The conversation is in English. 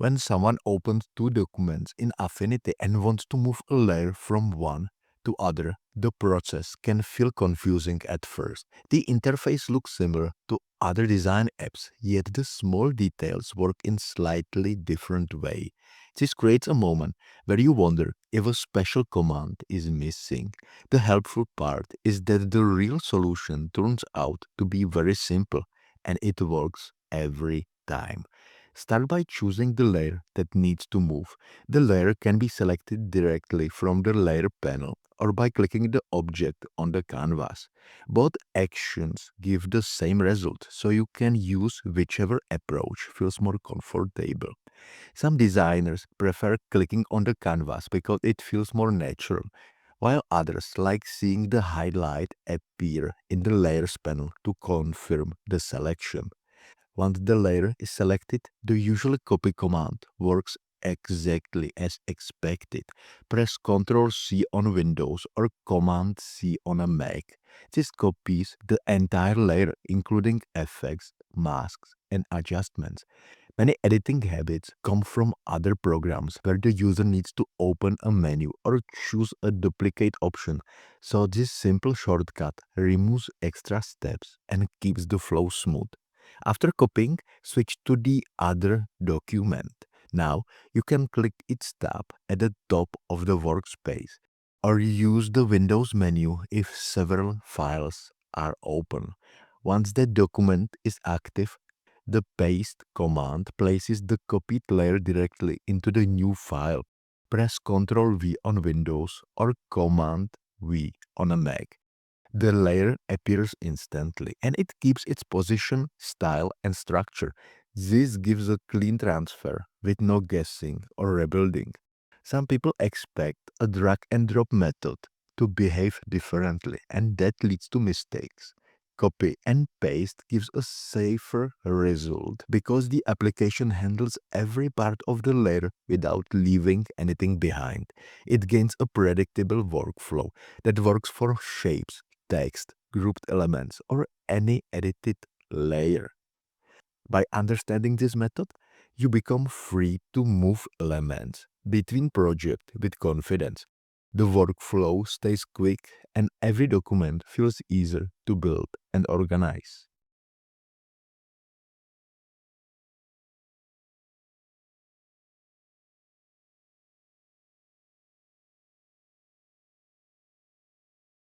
When someone opens two documents in Affinity and wants to move a layer from one to other, the process can feel confusing at first. The interface looks similar to other design apps, yet the small details work in slightly different way. This creates a moment where you wonder if a special command is missing. The helpful part is that the real solution turns out to be very simple and it works every time. Start by choosing the layer that needs to move. The layer can be selected directly from the layer panel or by clicking the object on the canvas. Both actions give the same result, so you can use whichever approach feels more comfortable. Some designers prefer clicking on the canvas because it feels more natural, while others like seeing the highlight appear in the layers panel to confirm the selection. Once the layer is selected, the usual copy command works exactly as expected. Press Ctrl C on Windows or Command C on a Mac. This copies the entire layer, including effects, masks, and adjustments. Many editing habits come from other programs where the user needs to open a menu or choose a duplicate option. So this simple shortcut removes extra steps and keeps the flow smooth. After copying, switch to the other document. Now you can click its tab at the top of the workspace or use the Windows menu if several files are open. Once the document is active, the paste command places the copied layer directly into the new file. Press Ctrl V on Windows or Command V on a Mac. The layer appears instantly and it keeps its position, style, and structure. This gives a clean transfer with no guessing or rebuilding. Some people expect a drag and drop method to behave differently, and that leads to mistakes. Copy and paste gives a safer result because the application handles every part of the layer without leaving anything behind. It gains a predictable workflow that works for shapes, text, grouped elements, or any edited layer. By understanding this method, you become free to move elements between projects with confidence. The workflow stays quick and every document feels easier to build and organize.